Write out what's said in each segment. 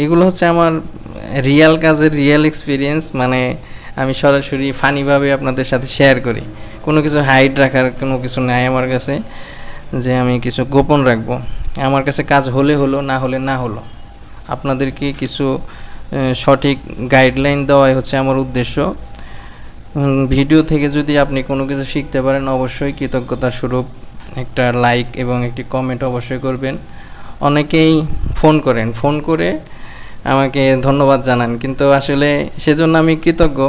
এগুলো হচ্ছে আমার রিয়াল কাজের রিয়াল এক্সপিরিয়েন্স, মানে আমি সরাসরি ফানিভাবে আপনাদের সাথে শেয়ার করি। কোনো কিছু হাইড রাখার কোনো কিছু নাই আমার কাছে, যে আমি কিছু গোপন রাখবো। আমার কাছে কাজ হলে হলো, না হলে না হলো। আপনাদেরকে কিছু সঠিক গাইডলাইন দেওয়াই হচ্ছে আমার উদ্দেশ্য। ভিডিও থেকে যদি আপনি কোনো কিছু শিখতে পারেন, অবশ্যই কৃতজ্ঞতা স্বরূপ একটা লাইক এবং একটি কমেন্ট অবশ্যই করবেন। অনেকেই ফোন করে আমাকে ধন্যবাদ জানান, কিন্তু আসলে সেজন্য আমি কৃতজ্ঞ।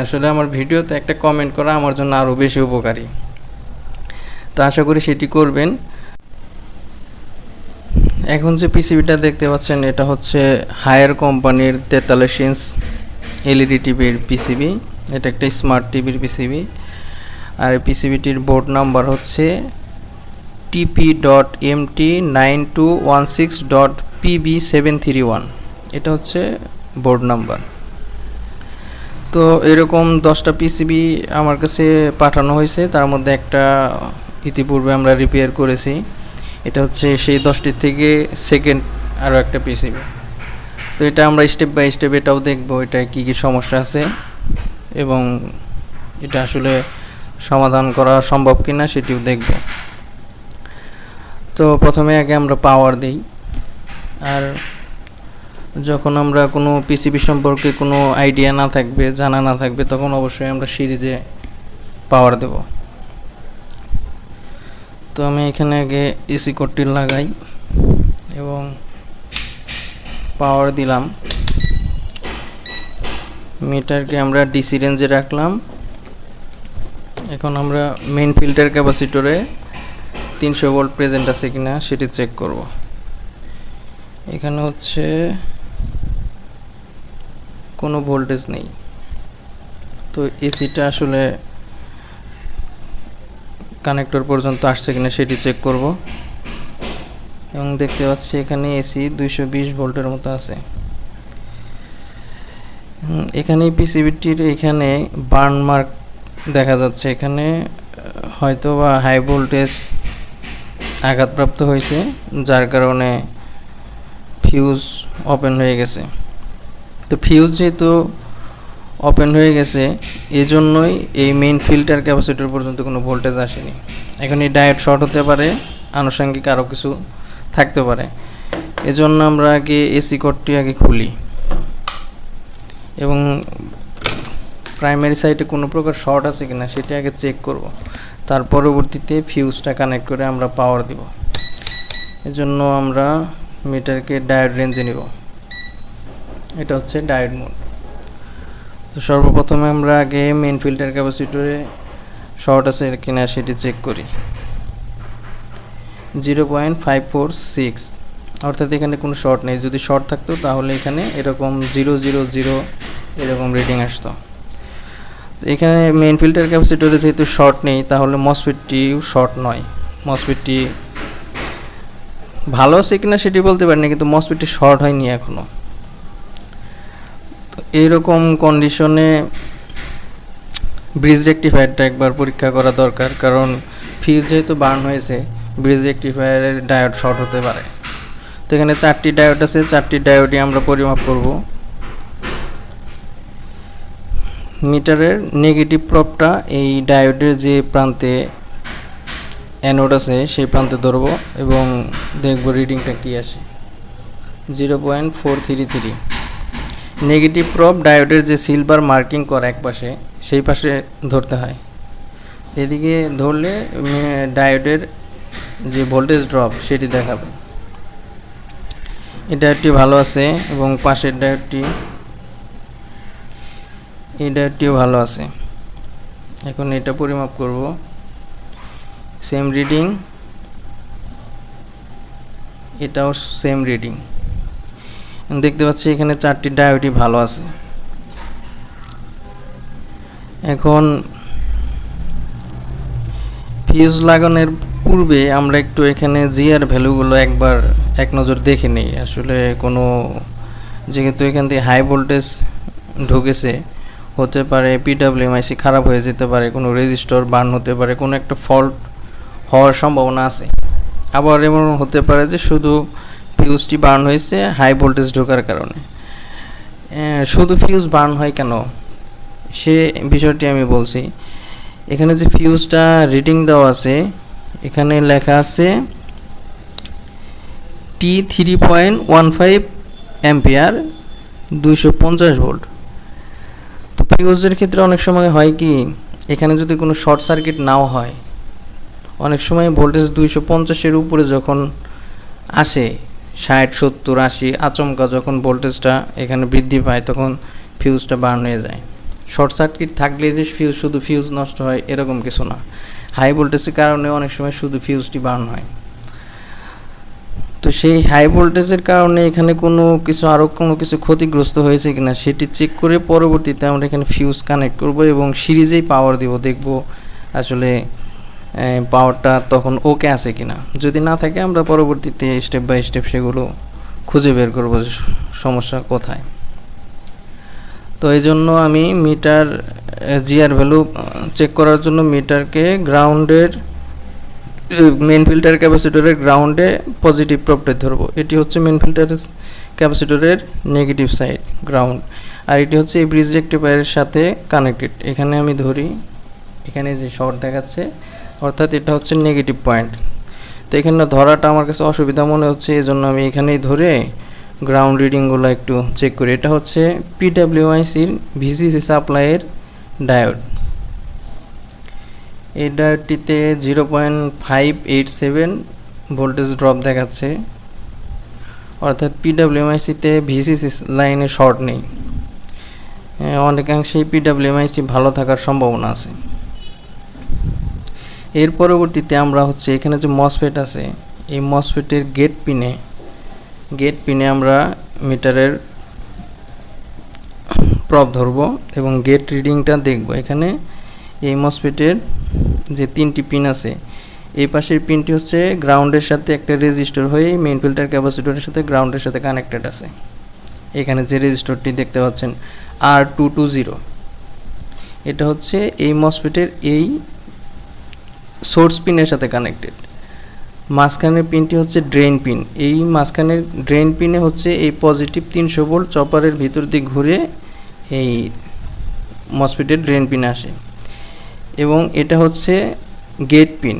আসলে আমার ভিডিওতে একটা কমেন্ট করা আমার জন্য আরও বেশি উপকারী, তো আশা করি সেটি করবেন। এখন যে পিসিবিটা দেখতে পাচ্ছেন, এটা হচ্ছে হায়ার কোম্পানির 43 ইঞ্চ এলইডি টিভির পিসিবি। এটা একটা স্মার্ট টিভির পিসিবি, আর পিসিবিটির বোর্ড নাম্বার হচ্ছে TP.MT9216.PB731। এটা হচ্ছে বোর্ড নাম্বার। তো এরকম 10টা পিসিবি আমার কাছে পাঠানো হয়েছে, তার মধ্যে একটা ইতিপূর্বে আমরা রিপেয়ার করেছি। এটা হচ্ছে সেই 10টির থেকে সেকেন্ড আরও একটা পিসিবি। তো এটা আমরা স্টেপ বাই স্টেপ এটাও দেখব, এটা কী কী সমস্যা আছে এবং এটা আসলে সমাধান করা সম্ভব কিনা সেটিও দেখব। তো প্রথমে আগে আমরা পাওয়ার দিই, আর যখন আমরা কোনো পিসিবি সম্পর্কে কোনো আইডিয়া না থাকবে, জানা না থাকবে, তখন অবশ্যই আমরা সিরিজে পাওয়ার দেব। তো আমি এখানে আগে এসি কোডটি লাগাই এবং পাওয়ার দিলাম। মিটারকে আমরা ডিসি রেঞ্জে রাখলাম। এখন আমরা মেইন ফিল্টার ক্যাপাসিটরে 300 ভোল্ট প্রেজেন্ট আছে কিনা সেটি চেক করব। এখানে হচ্ছে কোনো ভোল্টেজ নেই, তো এসিটা আসলে কানেক্টর পর্যন্ত আসছে কিনা সেটি চেক করব। এবং দেখতে পাচ্ছি এখানে এসি 220 ভোল্টের মতো আছে। এখানে পিসিবিটির এখানে বার্ন মার্ক দেখা যাচ্ছে, এখানে হয়তো বা হাই ভোল্টেজ আঘাতপ্রাপ্ত হয়েছে, যার কারণে ফিউজ ওপেন হয়ে গেছে। তো ফিউজ যেহেতু ওপেন হয়ে গেছে, এই জন্যই এই মেইন ফিল্টার ক্যাপাসিটর পর্যন্ত কোনো ভোল্টেজ আসেনি। এখন এই ডায়োড শর্ট হতে পারে, আনুষঙ্গিক আরও কিছু থাকতে পারে। এজন্য আমরা আগে এসি কোডটি আগে খুলি এবং প্রাইমারি সাইডে কোনো প্রকার শর্ট আছে কিনা সেটা আগে চেক করব। তার পরবর্তীতে ফিউজটা কানেক্ট করে আমরা পাওয়ার দিব। এজন্য আমরা মিটারকে ডায়োড রেঞ্জে নিব। এটা হচ্ছে ডায়োড মোড। তো সর্বপ্রথমে আমরা আগে মেইন ফিল্টার ক্যাপাসিটরে শর্ট আছে কিনা সেটি চেক করি। 0.546, অর্থাৎ এখানে কোনো শর্ট নেই। যদি শর্ট থাকতো তাহলে এখানে এরকম 000 এরকম রিডিং আসতো। এখানে মেইন ফিল্টার ক্যাপাসিটরে যেহেতু শর্ট নেই, তাহলে মসফেটটিও শর্ট নয়। মসফেটটি ভালো আছে কিনা সেটি বলতে পারি না, কিন্তু মসফেটটি শর্ট হয়নি এখনও। তো এইরকম কন্ডিশনে ব্রিজ রেকটিফায়ারটা একবার পরীক্ষা করা দরকার, কারণ ফিউজ যেহেতু বার্ন হয়েছে, ব্রিজ রেকটিফায়ারের ডায়োড শর্ট হতে পারে। তো এখানে 4টি ডায়োড আছে, 4টি ডায়োডই আমরা পরিমাপ করব। মিটারের নেগেটিভ প্রবটা এই ডায়োডের যে প্রান্তে অ্যানোড আছে সেই প্রান্তে ধরব এবং দেখব রিডিংটা কী আসে। 0.433। নেগেটিভ প্রব ডায়োডের যে সিলভার মার্কিং করা এক পাশে, সেই পাশে ধরতে হয়। এদিকে ধরলে ডায়োডের যে ভোল্টেজ ড্রপ সেটি দেখাবে। এই ডায়োডটি ভালো আছে এবং পাশের ডায়োডটি, এই ডায়োডটিও ভালো আছে। এখন এটা পরিমাপ করব। সেম রিডিং, এটাও সেম রিডিং। দেখতে পাচ্ছি এখানে 4টি ডায়োডই ভালো আছে। এখন ফিউজ লাগানোর পূর্বে আমরা একটু এখানে জিআর ভ্যালুগুলো একবার এক নজর দেখে নিই। আসলে কোনো, যেহেতু এখান থেকে হাই ভোল্টেজ ঢুকেছে, হতে পারে পিডব্লিউএমআইসি খারাপ হয়ে যেতে পারে, কোনো রেজিস্টর বার্ন হতে পারে, কোনো একটা ফল্ট হওয়ার সম্ভাবনা আছে। আবার এমন হতে পারে যে শুধু ফিউজটি বার্ন হয়েছে হাই ভোল্টেজ ঢোকার কারণে। শুধু ফিউজ বার্ন হয় কেন সে বিষয়টি আমি বলছি। এখানে যে ফিউজটা রিডিং দেওয়া আছে, এখানে লেখা আছে T3.15 অ্যাম্পিয়ার 250 ভোল্ট। তো ফিউজের ক্ষেত্রে অনেক সময় হয় কি, এখানে যদি কোনো শর্ট সার্কিট নাও হয়, অনেক সময় ভোল্টেজ 250-এর উপরে যখন আসে, 60, 70, 80 আচমকা যখন ভোল্টেজটা এখানে বৃদ্ধি পায়, তখন ফিউজটা বার্ন হয়ে যায়। শর্ট সার্কিট থাকলে যে শুধু ফিউজ নষ্ট হয় এরকম কিছু না, হাই ভোল্টেজের কারণে অনেক সময় শুধু ফিউজটি বার্ন হয়। তো সেই হাই ভোল্টেজের কারণে এখানে আরও কোনো কিছু ক্ষতিগ্রস্ত হয়েছে কিনা সেটি চেক করে পরবর্তীতে আমরা এখানে ফিউজ কানেক্ট করব এবং সিরিজেই পাওয়ার দেব, দেখব আসলে পাওয়ারটা তখন ওকে আছে কিনা। যদি না থাকে আমরা পরবর্তীতে স্টেপ বাই স্টেপ সেগুলো খুঁজে বের করব সমস্যা কোথায়। তো এই জন্য আমি মিটার জিআর ভ্যালু চেক করার জন্য মিটারকে গ্রাউন্ডের মেন ফিল্টার ক্যাপাসিটরের গ্রাউন্ডে পজিটিভ প্রবটা ধরবো। এটি হচ্ছে মেন ফিল্টার ক্যাপাসিটরের নেগেটিভ সাইড গ্রাউন্ড, আর এটি হচ্ছে এই ব্রিজ রেক্টিফায়ারের সাথে কানেক্টেড। এখানে আমি ধরি, এখানে যে শর্ট দেখাচ্ছে অর্থাৎ এটা হচ্ছে নেগেটিভ পয়েন্ট। তো এখানে ধরাটা আমার কাছে অসুবিধা মনে হচ্ছে, এই জন্য আমি এখানেই ধরে গ্রাউন্ড রিডিংগুলো একটু চেক করি। এটা হচ্ছে পিডাব্লিউআইসির ভিসিসি সাপ্লাইয়ের ডায়োড। এই ডায়োডটিতে 0.587 ভোল্টেজ ড্রপ দেখাচ্ছে, অর্থাৎ পিডাব্লিউআইসিতে ভিসিসি লাইনে শর্ট নেই। অনেকাংশেই পিডাব্লিউআইসি ভালো থাকার সম্ভাবনা আছে। এর পরবর্তীতে আমরা এখানে যে মসফেট আছে, এই মসফেটের গেট পিনে আমরা মিটারের প্রব ধরব এবং গেট রিডিংটা দেখব। এখানে এই মসফেটের যে 3টি পিন আছে, এই পাশের পিনটি হচ্ছে গ্রাউন্ডের সাথে একটা রেজিস্টর হয়ে মেইন ফিল্টার ক্যাপাসিটরের সাথে গ্রাউন্ডের সাথে কানেক্টেড আছে। এখানে যে রেজিস্টরটি দেখতে পাচ্ছেন R220, এটা হচ্ছে এই মসফেটের এই সোর্স পিনের সাথে কানেক্টেড। মাঝখানের পিনটি হচ্ছে ড্রেন পিন। এই মাঝখানের ড্রেন পিনে হচ্ছে এই পজিটিভ 300 ভোল্ট চপারের ভিতর দিয়ে ঘুরে এই মসফেটের ড্রেন পিনে আসে। এবং এটা হচ্ছে গেট পিন,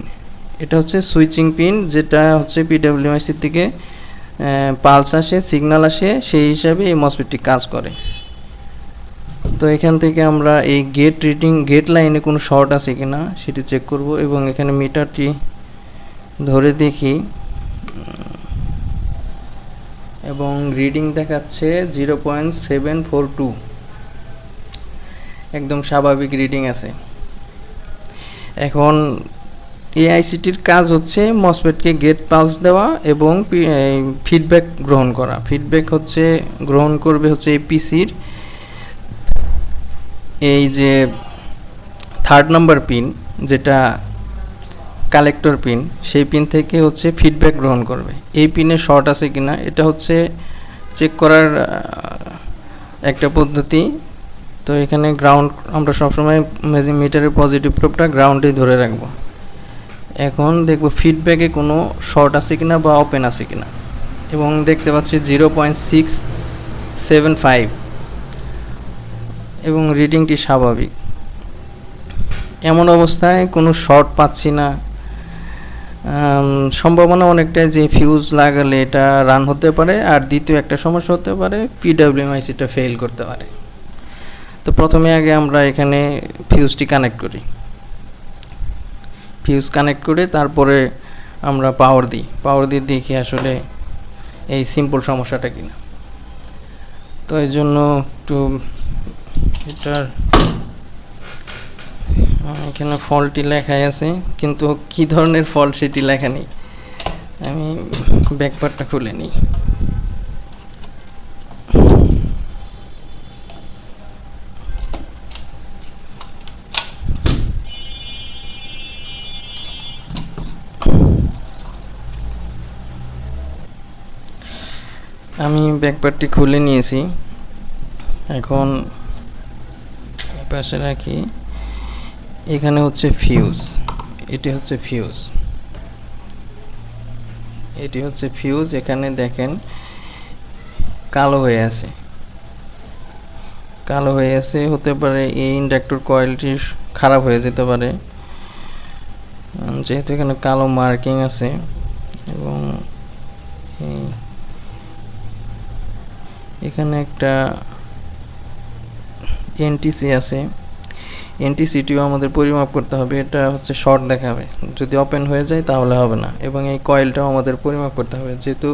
এটা হচ্ছে সুইচিং পিন, যেটা হচ্ছে পিডাব্লিউআইসি থেকে পালস আসে, সিগন্যাল আসে, সেই হিসাবে এই মসফেটটি কাজ করে। তো এখান থেকে আমরা এই গেট লাইনে কোনো শর্ট আছে কিনা সেটি চেক করব এবং এখানে মিটারটি ধরে দেখি এবং রিডিং দেখাচ্ছে 0.742, একদম স্বাভাবিক রিডিং আছে। এখন এআইসিটির কাজ হচ্ছে মসফেটকে গেট পালস দেওয়া এবং ফিডব্যাক গ্রহণ করা। ফিডব্যাক গ্রহণ করবে এই পিসির এই যে 3rd নাম্বার পিন, যেটা কালেক্টর পিন, সেই পিন থেকে ফিডব্যাক গ্রহণ করবে। এই পিনে শর্ট আছে কিনা এটা চেক করার একটা পদ্ধতি। তো এখানে গ্রাউন্ড আমরা সবসময় মিটারের পজিটিভ প্রবটা গ্রাউন্ডেই ধরে রাখবো। এখন দেখব ফিডব্যাকে কোনো শর্ট আছে কিনা বা ওপেন আছে কিনা, এবং দেখতে পাচ্ছি 0.675 এবং রিডিংটি স্বাভাবিক। এমন অবস্থায় কোনো শর্ট পাচ্ছি না, সম্ভাবনা অনেকটাই যে ফিউজ লাগালে এটা রান হতে পারে। আর দ্বিতীয় একটা সমস্যা হতে পারে, পিডাব্লিউআইসিটা ফেল করতে পারে। তো প্রথমে আগে আমরা এখানে ফিউজটি কানেক্ট করি, ফিউজ কানেক্ট করে তারপরে আমরা পাওয়ার দিয়ে দেখি আসলে এই সিম্পল সমস্যাটা কিনা। তো এই জন্য একটু এটার এখানে ফল্টটি লেখাই আছে, কিন্তু কি ধরনের ফল্ট সেটি লেখা নেই। আমি ব্যাকপার্টটা খুলে নিই। আমি ব্যাকপার্টটি খুলে নিয়েছি, এখন পাশে রাখি। এখানে ফিউজ, এটি ফিউজ। এটি হচ্ছে ফিউজ। এখানে দেখেন কালো হয়ে আছে, কালো হয়ে আছে। হতে পারে এই ইন্ডাক্টর কয়েলটি খারাপ হয়ে যেতে পারে, যেহেতু এখানে কালো মার্কিং আছে। এবং এখানে একটা এনটিসি আছে, এনটিসিটিও আমাদের পরিমাপ করতে হবে। এটা হচ্ছে শর্ট দেখাবে, যদি ওপেন হয়ে যায় তাহলে হবে না। এবং এই কয়েলটাও আমাদের পরিমাপ করতে হবে, যেহেতু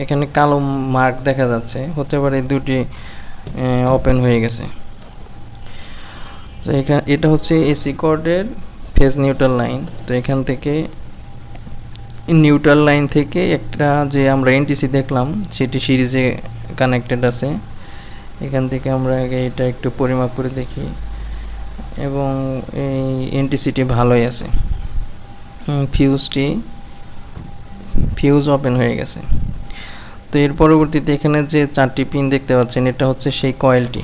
এখানে কালো মার্ক দেখা যাচ্ছে, হতে পারে দুটি ওপেন হয়ে গেছে। তো এটা হচ্ছে এসি কর্ডের ফেজ নিউট্রাল লাইন। তো এখান থেকে নিউট্রাল লাইন থেকে একটা যে আমরা এনটিসি দেখলাম সেটি সিরিজে কানেক্টেড আছে। এখান থেকে আমরা আগে এটা একটু পরিমাপ করে দেখি, এবং এই এনটিসিটি ভালোই আছে। ফিউজ ওপেন হয়ে গেছে। তো এর পরবর্তীতে এখানে যে 4টি পিন দেখতে পাচ্ছেন, এটা হচ্ছে সেই কয়েলটি।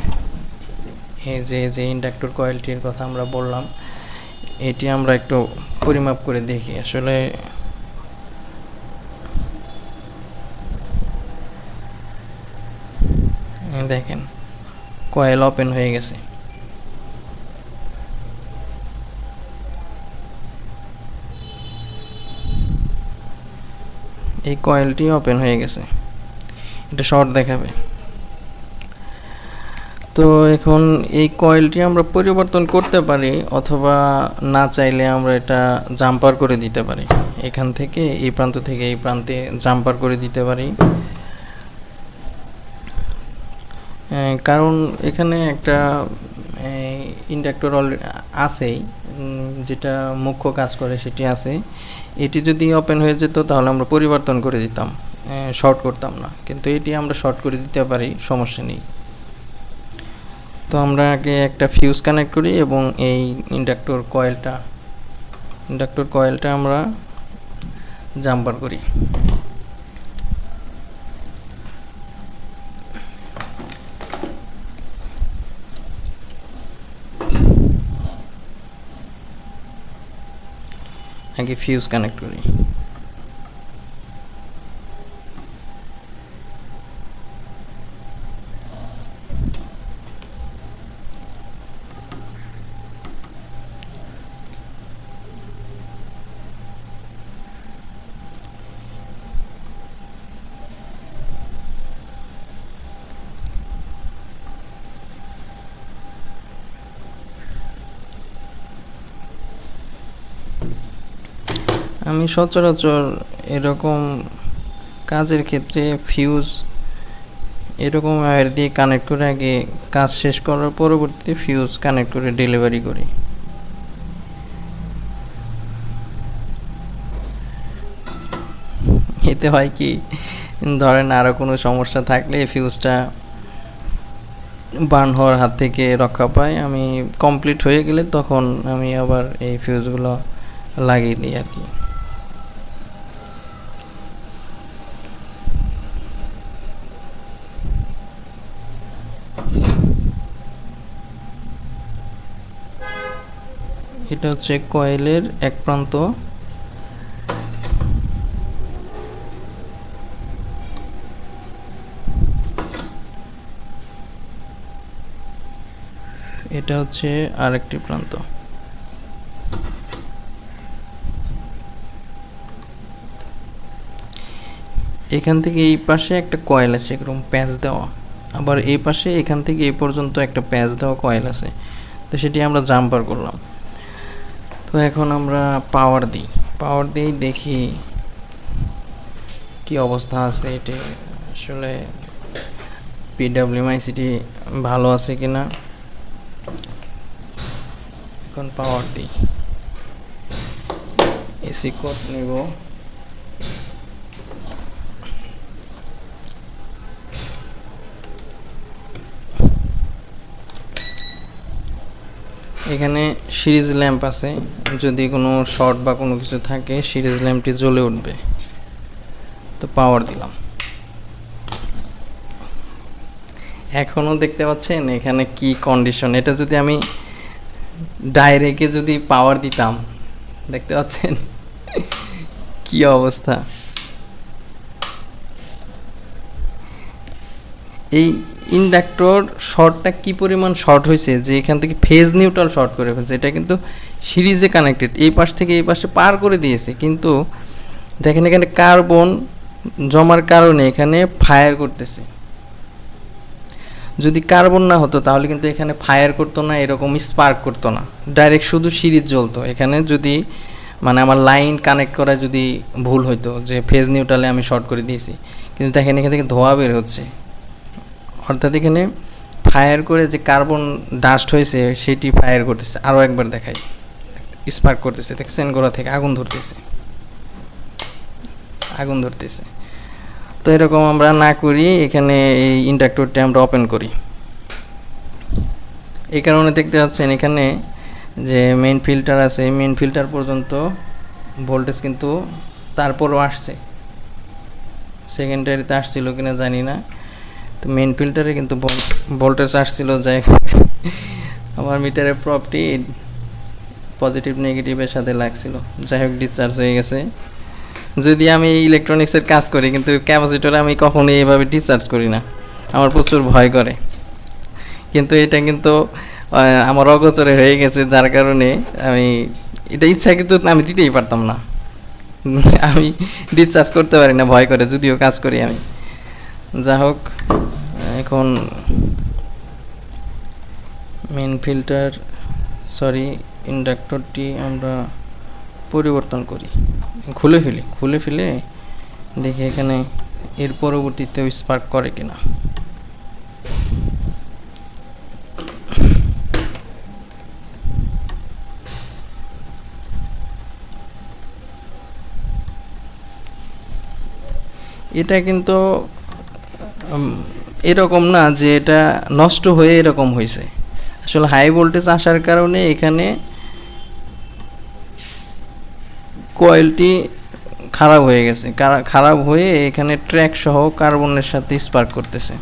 এই যে ইন্ডাক্টর কয়েলটির কথা আমরা বললাম, এটি আমরা একটু পরিমাপ করে দেখি। আসলে দেখেন কয়েল ওপেন হয়ে গেছে। এই কয়েলটি ওপেন হয়ে গেছে, এটা শর্ট দেখাবে। তো এখন এই কয়েলটি আমরা পরিবর্তন করতে পারি, অথবা না চাইলে আমরা এটা জাম্পার করে দিতে পারি। এখান থেকে এই প্রান্ত থেকে এই প্রান্তে জাম্পার করে দিতে পারি। কারণ এখানে একটা ইন্ডাক্টর আছেই, যেটা মুখ্য কাজ করে সেটি আছে। এটি যদি ওপেন হয়ে যেত তাহলে আমরা পরিবর্তন করে দিতাম, শর্ট করতাম না। কিন্তু এটি আমরা শর্ট করে দিতে পারি, সমস্যা নেই। তো আমরা আগে একটা ফিউজ কানেক্ট করি এবং এই ইন্ডাক্টর কয়েলটা আমরা জাম্পার করি। আগে ফিউজ কানেক্ট করি। আমি সচরাচর এরকম কাজের ক্ষেত্রে ফিউজ এরকম ওয়্যার দিয়ে কানেক্ট করে আগে কাজ শেষ করার পরবর্তীতে ফিউজ কানেক্ট করে ডেলিভারি করি। এতে হয় কি, ধরেন আরও কোনো সমস্যা থাকলে ফিউজটা বার্ন হওয়ার হাত থেকে রক্ষা পায়। আমি কমপ্লিট হয়ে গেলে তখন আমি আবার এই ফিউজগুলো লাগিয়ে দিই আর কি। এটা হচ্ছে কয়েলের এক প্রান্ত। এটা হচ্ছে আরেকটি প্রান্ত। এখান থেকে এই পাশে একটা কয়েল আছে এরকম প্যাচ দেওয়া, আবার এই পাশে এখান থেকে এই পর্যন্ত একটা প্যাচ দেওয়া কয়েল আছে। তো সেটি আমরা জাম্পার করলাম। তো এখন আমরা পাওয়ার দিই, দেখি কি অবস্থা আছে। এটি আসলে পিডব্লিউএমআইসিটি ভালো আছে কিনা। এখন পাওয়ার দিই, এসি কোড নেব। এখানে সিরিজ ল্যাম্প আছে, যদি কোনো শর্ট বা কোনো কিছু থাকে সিরিজ ল্যাম্পটি জ্বলে উঠবে। তো পাওয়ার দিলাম। এখনও দেখতে পাচ্ছেন এখানে কি কন্ডিশন। এটা যদি আমি ডাইরেক্টে যদি পাওয়ার দিতাম, দেখতে পাচ্ছেন কি অবস্থা। এই ইন্ডাক্টর শর্টটা কি পরিমাণ শর্ট হয়েছে যে এখান থেকে ফেজ নিউট্রাল শর্ট করে ফেলছে। এটা কিন্তু সিরিজে কানেক্টেড, এই পাশ থেকে এই পাশে পার করে দিয়েছে, কিন্তু দেখেন এখানে কার্বন জমার কারণে এখানে ফায়ার করতেছে। যদি কার্বন না হতো তাহলে কিন্তু এখানে ফায়ার করতো না, এরকম স্পার্ক করতো না, ডাইরেক্ট শুধু সিরিজ জ্বলতো। এখানে যদি মানে আমার লাইন কানেক্ট করা যদি ভুল হইতো, যে ফেজ নিউট্রালে আমি শর্ট করে দিয়েছি, কিন্তু দেখেন এখান থেকে ধোঁয়া বের হচ্ছে, অর্থাৎ এখানে ফায়ার করে যে কার্বন ডাস্ট হয়েছে সেটি ফায়ার করতেছে। আরও একবার দেখাই, স্পার্ক করতেছে, দেখছেন গোড়া থেকে আগুন ধরতেছে, আগুন ধরতেছে। তো এরকম আমরা না করি, এখানে এই ইন্ডাক্টরটা আমরা ওপেন করি। এই কারণে দেখতে পাচ্ছেন এখানে যে মেইন ফিল্টার আছে, মেইন ফিল্টার পর্যন্ত ভোল্টেজ কিন্তু তারপরও আসছে, সেকেন্ডারিতে আসছিল কিনা জানি না। তো মেইন ফিল্টারে কিন্তু ভোল্টেজ আসছিল, যাই আমার মিটারের প্রপটি পজিটিভ নেগেটিভের সাথে লাগছিল, যাই হোক ডিসচার্জ হয়ে গেছে। যদি আমি ইলেকট্রনিক্সের কাজ করি, কিন্তু ক্যাপাসিটর আমি কখনোই এইভাবে ডিসচার্জ করি না, আমার প্রচুর ভয় করে। কিন্তু এটা কিন্তু আমার অগোচরে হয়ে গেছে, যার কারণে আমি এটা ইচ্ছা কিন্তু আমি দিতেই পারতাম না, আমি ডিসচার্জ করতে পারি না ভয় করে, যদিও কাজ করি আমি। যা হোক, এখন মেইন ফিল্টার ইন্ডাক্টরটি আমরা পরিবর্তন করি, খুলে ফেলে দেখি এখানে এর পরবর্তীতেও স্পার্ক করে কিনা। এটা কিন্তু এরকম না যে এটা নষ্ট হয়ে এরকম হয়েছে, আসলে হাই ভোল্টেজ আসার কারণে এখানে কয়েলটি খারাপ হয়ে গেছে, খারাপ হয়ে এখানে ট্র্যাক সহ কার্বনের সাথে স্পার্ক করতেছে।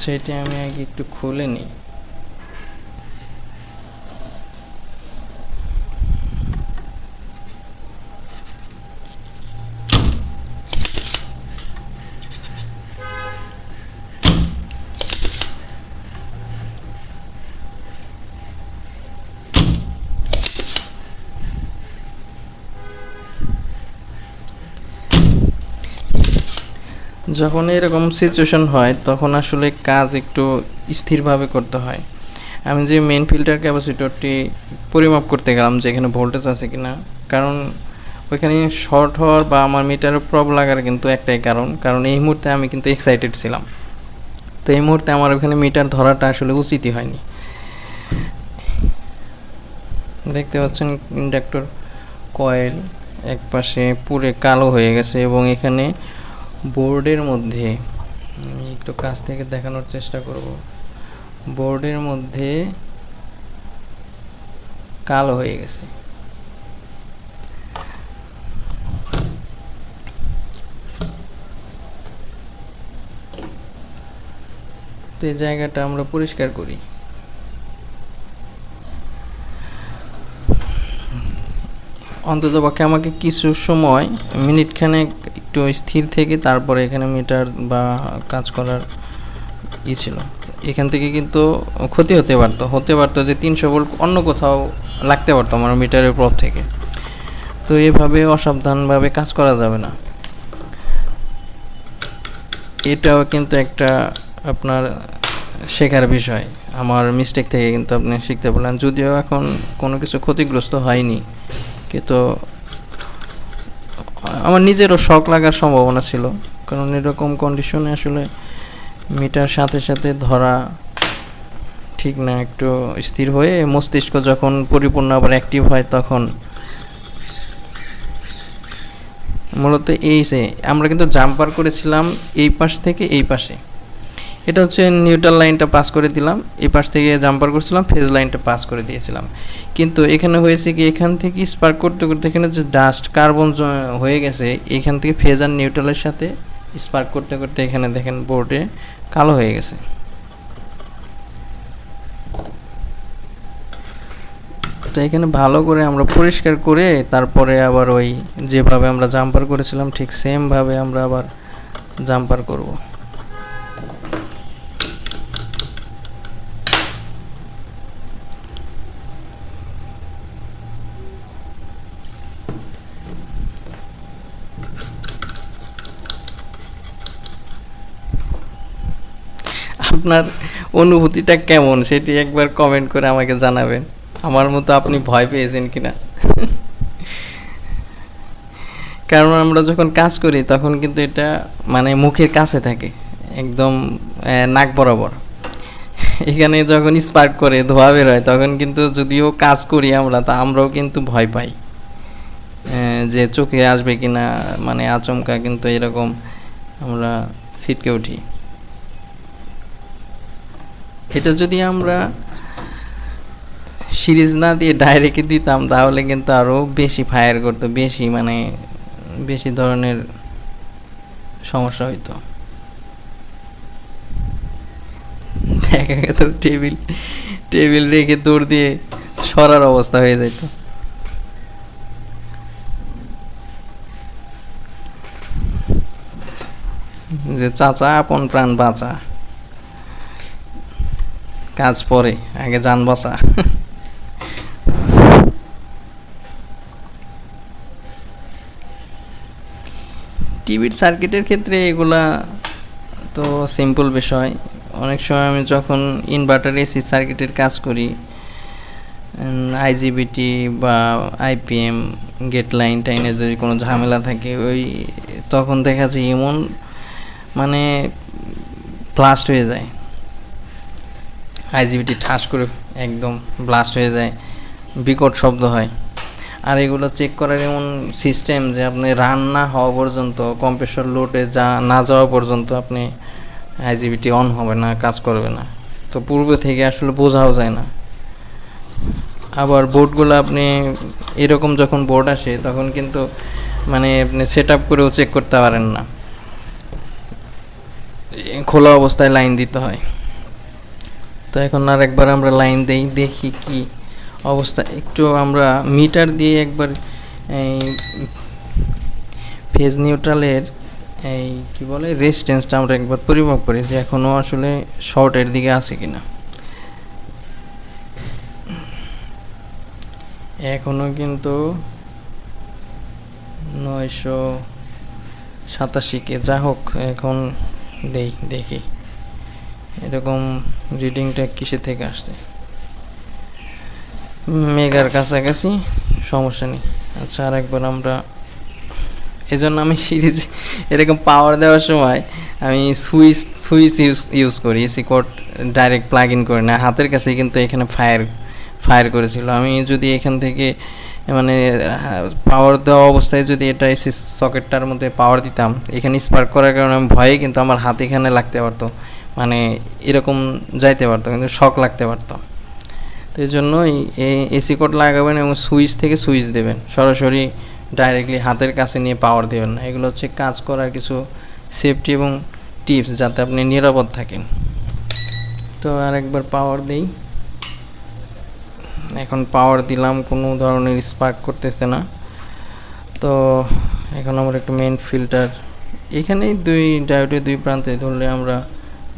সেটা আমি আগে একটু খুলে নিই। যখন এরকম সিচুয়েশন হয় তখন আসলে কাজ একটু স্থিরভাবে করতে হয়। আমি যে মেইন ফিল্টার ক্যাপাসিটরটি পরিমাপ করতে গেলাম যে এখানে ভোল্টেজ আছে কিনা, কারণ ওইখানে শর্ট হওয়ার বা আমার মিটারের প্রবলেম লাগার কিন্তু একটাই কারণ এই মুহূর্তে আমি কিন্তু এক্সাইটেড ছিলাম, তো এই মুহূর্তে আমার ওখানে মিটার ধরাটা আসলে উচিতই হয়নি। দেখতে পাচ্ছেন ইন্ডাক্টর কয়েল এক পাশে পুরো কালো হয়ে গেছে, এবং এখানে বোর্ডের মধ্যে আমি একটু কাছ থেকে দেখানোর চেষ্টা করব, বোর্ডের মধ্যে কালো হয়ে গেছে। তো এই জায়গাটা আমরা পরিষ্কার করি। অন্ততপক্ষে আমাকে কিছু সময় মিনিটখানেক একটু স্থির থেকে তারপরে এখানে মিটার বা কাজ করার ছিল। এখান থেকে কিন্তু ক্ষতি হতে পারতো যে 300 ভোল্ট অন্য কোথাও লাগতে পারতো আমার মিটারের প্রব থেকে। তো এভাবে অসাবধানভাবে কাজ করা যাবে না। এটাও কিন্তু একটা আপনার শেখার বিষয়, আমার মিস্টেক থেকে কিন্তু আপনি শিখতে পারলেন। যদিও এখন কোনো কিছু ক্ষতিগ্রস্ত হয়নি, কিন্তু আমার নিজেরও শক লাগার সম্ভাবনা ছিল, কারণ এরকম কন্ডিশনে আসলে মিটার সাথে সাথে ধরা ঠিক না। একটু স্থির হয়ে মস্তিষ্ক যখন পরিপূর্ণ আবার অ্যাক্টিভ হয় তখন মূলত আমরা কিন্তু জাম্পার করেছিলাম এই পাশ থেকে এই পাশে। এটা হচ্ছে নিউট্রাল লাইনটা পাস করে দিলাম, এই পাশ থেকে জাম্পার করছিলাম, ফেজ লাইনটা পাস করে দিয়েছিলাম। কিন্তু এখানে হয়েছে কি, এখান থেকে স্পার্ক করতে করতে এখানে যে ডাস্ট কার্বন হয়ে গেছে, এখান থেকে ফেজ আর নিউট্রালের সাথে স্পার্ক করতে করতে এখানে দেখেন বোর্ডে কালো হয়ে গেছে। তো এখানে ভালো করে আমরা পরিষ্কার করে তারপরে আবার ওই যেভাবে আমরা জাম্পার করেছিলাম ঠিক সেম ভাবে আমরা আবার জাম্পার করব। আপনার অনুভূতিটা কেমন সেটি একবার কমেন্ট করে আমাকে জানাবেন, আমার মতো আপনি ভয় পেয়েছেন কিনা। কারণ আমরা যখন কাজ করি তখন কিন্তু এটা মানে মুখের কাছে থাকে, একদম নাক বরাবর। এখানে যখন স্পার্ক করে ধোঁয়া বের হয় তখন কিন্তু যদিও কাজ করি আমরা, তা আমরাও কিন্তু ভয় পাই যে চোখে আসবে কিনা, মানে আচমকা কিন্তু এরকম আমরা ছিটকে উঠি। এটা যদি আমরা সিরিজ না দিয়ে ডাইরেক্ট দিতাম তাহলে কিন্তু আরও বেশি ফায়ার করতো, বেশি মানে বেশি ধরনের সমস্যা হইতো। দেখা গেত টেবিল রেখে দৌড় দিয়ে সরার অবস্থা হয়ে যেত। যে চাচা আপন প্রাণ বাঁচা, কাজ পরে আগে যান বাঁচা। টিভির সার্কিটের ক্ষেত্রে এগুলা তো সিম্পল বিষয়। অনেক সময় আমি যখন ইনভার্টার এসি সার্কিটের কাজ করি, আইজিবিটি বা আইপিএম গেট লাইন টাইনে যদি কোনো ঝামেলা থাকে ওই তখন দেখা যায় এমন মানে ব্লাস্ট হয়ে যায়, আইজিবিটি ঠাস করে একদম ব্লাস্ট হয়ে যায়, বিকট শব্দ হয়। আর এগুলো চেক করার এমন সিস্টেম যে আপনি রান না হওয়া পর্যন্ত, কম্প্রেসর লোডে না যাওয়া পর্যন্ত আপনি আইজিবিটি অন হবে না, কাজ করবে না। তো পূর্বে থেকে আসলে বোঝাও যায় না। আবার বোর্ডগুলো আপনি এরকম যখন বোর্ড আসে তখন কিন্তু মানে আপনি সেট আপ করেও চেক করতে পারেন না, খোলা অবস্থায় লাইন দিতে হয়। তো এখন আর একবার আমরা লাইন দেই, দেখি কি অবস্থা। একটু আমরা মিটার দিয়ে একবার এই ফেজ নিউট্রালের এই কি বলে রেজিস্ট্যান্সটা আমরা একবার পরিমাপ করি যে এখনও আসলে শর্টের দিকে আছে কিনা। এখনও কিন্তু 987 যা হোক, এখন দেখি এরকম রিডিংটা কিসে থেকে আসছে। মেগার কাছাকাছি, সমস্যা নেই। আচ্ছা আর একবার আমরা, এজন্য আমি সিরিজ এরকম পাওয়ার দেওয়ার সময় আমি সুইচ ইউজ করি, AC code direct plug in করি না। হাতের কাছে কিন্তু এখানে ফায়ার করেছিল। আমি যদি এখান থেকে মানে পাওয়ার দেওয়া অবস্থায় যদি এটা এসি সকেটটার মধ্যে পাওয়ার দিতাম, এখানে স্পার্ক করার কারণে আমি ভয়ে কিন্তু আমার হাত এখানে লাগতে পারতো, মানে এরকম যাইতে পারতো, কিন্তু শক লাগতে পারতো। তো এই জন্যই এসি কোড লাগাবেন এবং সুইচ থেকে সুইচ দেবেন, সরাসরি ডাইরেক্টলি হাতের কাছে নিয়ে পাওয়ার দেবেন না। এগুলো হচ্ছে কাজ করার কিছু সেফটি এবং টিপস, যাতে আপনি নিরাপদ থাকেন। তো আর একবার পাওয়ার দেই, এখন পাওয়ার দিলাম, কোনো ধরনের স্পার্ক করতেছে না। তো এখন আমরা একটু মেইন ফিল্টার এখানেই ডায়োডের দুই প্রান্তে ধরলে আমরা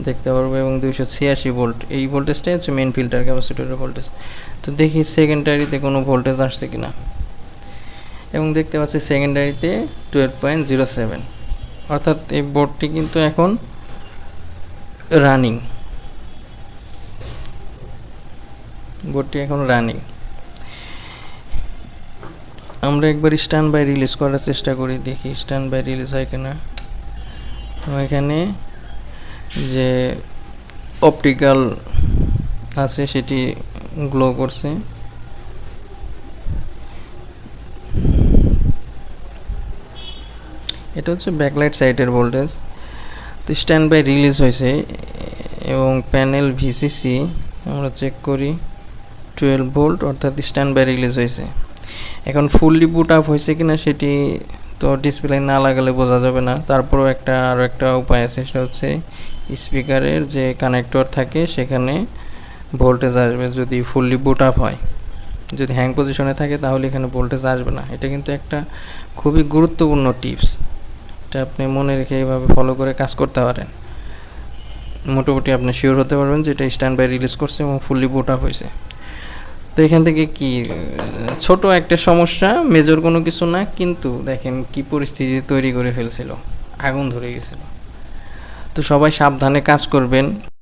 দেখতে পারবো, এবং 286 ভোল্ট এই ভোল্টেজটাই হচ্ছে মেইন ফিল্টার ক্যাপাসিটরের ভোল্টেজ। তো দেখি সেকেন্ডারিতে কোনো ভোল্টেজ আসছে কিনা, এবং দেখতে পাচ্ছি সেকেন্ডারিতে 12.07, অর্থাৎ এই বোর্ডটি কিন্তু এখন রানিং, আমরা একবার স্ট্যান্ড বাই রিলিজ করার চেষ্টা করি, দেখি স্ট্যান্ড বাই রিলিজ হয় কিনা। এখানে যে অপটিক্যাল আছে সেটি গ্লো করছে। এটা হচ্ছে ব্যাকলাইট সাইটের ভোল্টেজ। তো স্ট্যান্ড বাই রিলিজ হয়েছে, এবং প্যানেল ভিসিসি আমরা চেক করি 12 ভোল্ট, অর্থাৎ স্ট্যান্ড বাই রিলিজ হয়েছে। এখন ফুললি বুট আপ হয়েছে কিনা সেটি তো ডিসপ্লে না লাগালে বোঝা যাবে না। তারপরেও আরও একটা উপায় আছে, সেটা হচ্ছে স্পিকারের যে কানেক্টর থাকে সেখানে ভোল্টেজ আসবে যদি ফুললি বুট আপ হয়। যদি হ্যাং পজিশনে থাকে তাহলে এখানে ভোল্টেজ আসবে না। এটা কিন্তু একটা খুবই গুরুত্বপূর্ণ টিপস, এটা আপনি মনে রেখে এইভাবে ফলো করে কাজ করতে পারেন। মোটামুটি আপনি শিওর হতে পারবেন যে এটা স্ট্যান্ড বাই রিলিজ করছে এবং ফুললি বুট আপ হয়েছে। তো এখান থেকে কি ছোট একটা সমস্যা, মেজর কোনো কিছু না, কিন্তু দেখেন কি পরিস্থিতি তৈরি করে ফেলছিল, আগুন ধরে গেছিল। তো সবাই সাবধানে কাজ করবেন।